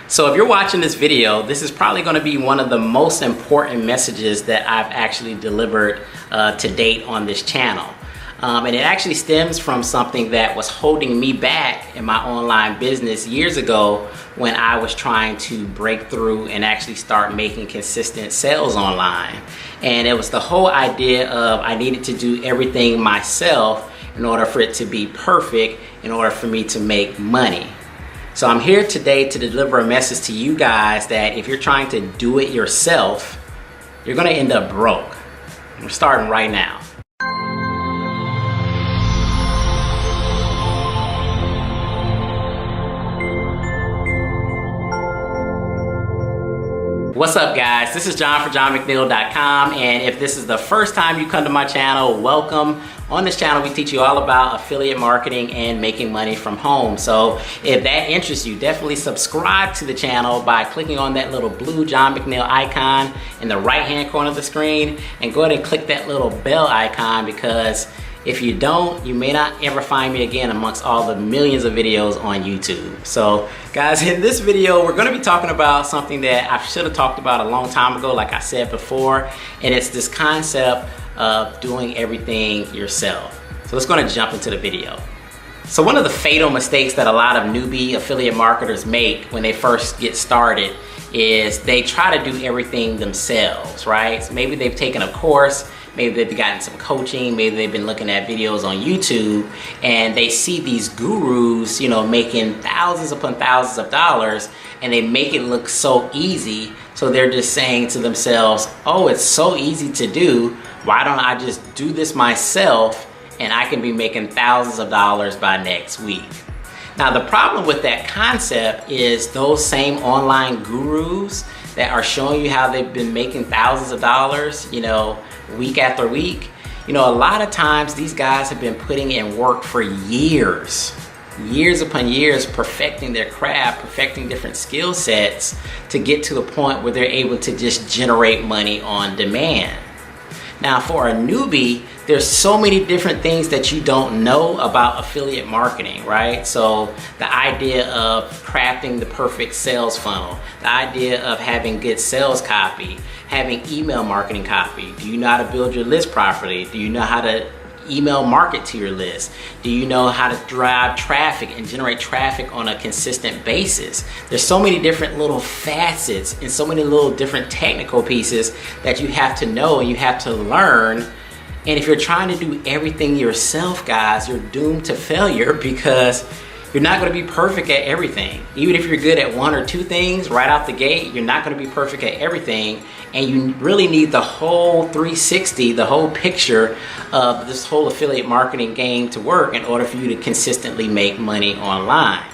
So if you're watching this video, this is probably going to be one of the most important messages that I've actually delivered to date on this channel. And it actually stems from something that was holding me back in my online business years ago when I was trying to break through and actually start making consistent sales online. And it was the whole idea of I needed to do everything myself in order for it to be perfect, in order for me to make money. So I'm here today to deliver a message to you guys that if you're trying to do it yourself, you're gonna end up broke. We're starting right now. What's up guys, this is John for JohnMcNeil.com, and if this is the first time you come to my channel, welcome. On this channel we teach you all about affiliate marketing and making money from home. So if that interests you, definitely subscribe to the channel by clicking on that little blue John McNeil icon in the right hand corner of the screen, and go ahead and click that little bell icon, because if you don't, you may not ever find me again amongst all the millions of videos on YouTube. So guys, in this video, we're gonna be talking about something that I should have talked about a long time ago, like I said before, and it's this concept of doing everything yourself. So let's go and jump into the video. So one of the fatal mistakes that a lot of newbie affiliate marketers make when they first get started is they try to do everything themselves, right? So maybe they've taken a course, maybe they've gotten some coaching, maybe they've been looking at videos on YouTube, and they see these gurus, you know, making thousands upon thousands of dollars, and they make it look so easy. So they're just saying to themselves, oh, it's so easy to do. Why don't I just do this myself and I can be making thousands of dollars by next week? Now, the problem with that concept is those same online gurus that are showing you how they've been making thousands of dollars, you know, week after week, you know, a lot of times these guys have been putting in work for years upon years, perfecting their craft, perfecting different skill sets to get to the point where they're able to just generate money on demand. Now, for a newbie, there's so many different things that you don't know about affiliate marketing, right? So the idea of crafting the perfect sales funnel, the idea of having good sales copy, having email marketing copy. Do you know how to build your list properly? Do you know how to email market to your list? Do you know how to drive traffic and generate traffic on a consistent basis? There's so many different little facets and so many little different technical pieces that you have to know and you have to learn. And if you're trying to do everything yourself, guys, you're doomed to failure, because you're not going to be perfect at everything. Even if you're good at one or two things right out the gate, you're not going to be perfect at everything. And you really need the whole 360, the whole picture of this whole affiliate marketing game to work in order for you to consistently make money online.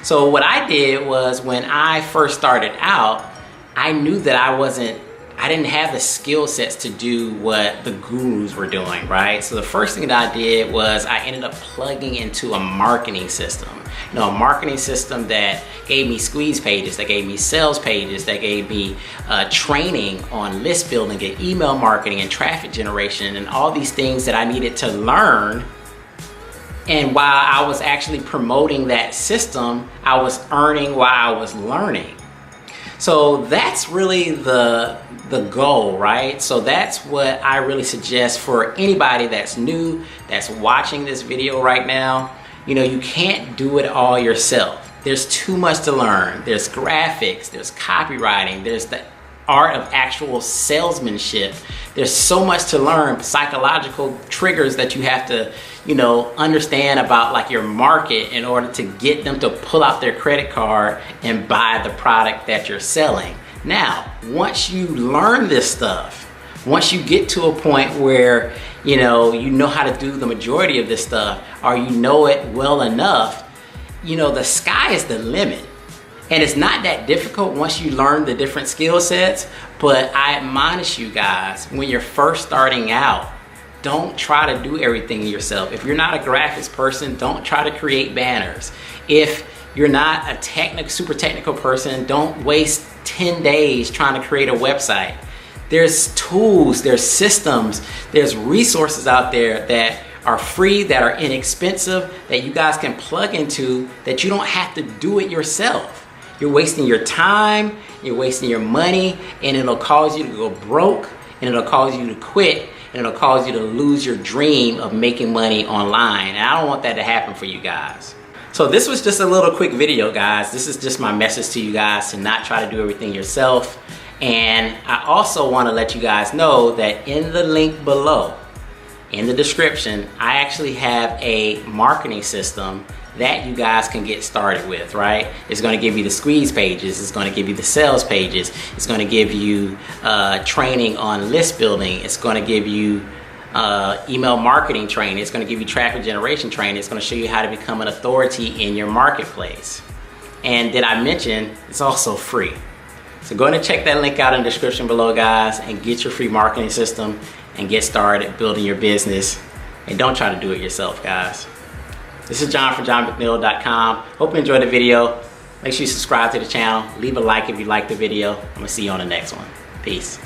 So what I did was, when I first started out, I knew that I didn't have the skill sets to do what the gurus were doing, right? So the first thing that I did was I ended up plugging into a marketing system. You know, a marketing system that gave me squeeze pages, that gave me sales pages, that gave me training on list building and email marketing and traffic generation and all these things that I needed to learn. And while I was actually promoting that system, I was earning while I was learning. So that's really the goal, right? So that's what I really suggest for anybody that's new, that's watching this video right now. You know, you can't do it all yourself. There's too much to learn. There's graphics, there's copywriting, there's the art of actual salesmanship. There's so much to learn, psychological triggers that you have to, you know, understand about, like, your market in order to get them to pull out their credit card and buy the product that you're selling. Now, once you learn this stuff, once you get to a point where, you know how to do the majority of this stuff, or you know it well enough, you know, the sky is the limit. And it's not that difficult once you learn the different skill sets, but I admonish you guys, when you're first starting out, don't try to do everything yourself. If you're not a graphics person, don't try to create banners. If you're not a super technical person, don't waste 10 days trying to create a website. There's tools, there's systems, there's resources out there that are free, that are inexpensive, that you guys can plug into, that you don't have to do it yourself. You're wasting your time, you're wasting your money, and it'll cause you to go broke, and it'll cause you to quit, and it'll cause you to lose your dream of making money online. And I don't want that to happen for you guys. So this was just a little quick video, guys. This is just my message to you guys to not try to do everything yourself. And I also want to let you guys know that in the link below, in the description, I actually have a marketing system that you guys can get started with, right? It's going to give you the squeeze pages, it's going to give you the sales pages, it's going to give you training on list building, it's going to give you email marketing training, it's going to give you traffic generation training, it's going to show you how to become an authority in your marketplace. And did I mention it's also free? So go ahead and check that link out in the description below, guys, and get your free marketing system and get started building your business. And don't try to do it yourself, guys. This is John from johnmcneil.com. Hope you enjoyed the video. Make sure you subscribe to the channel. Leave a like if you liked the video. I'm gonna see you on the next one. Peace.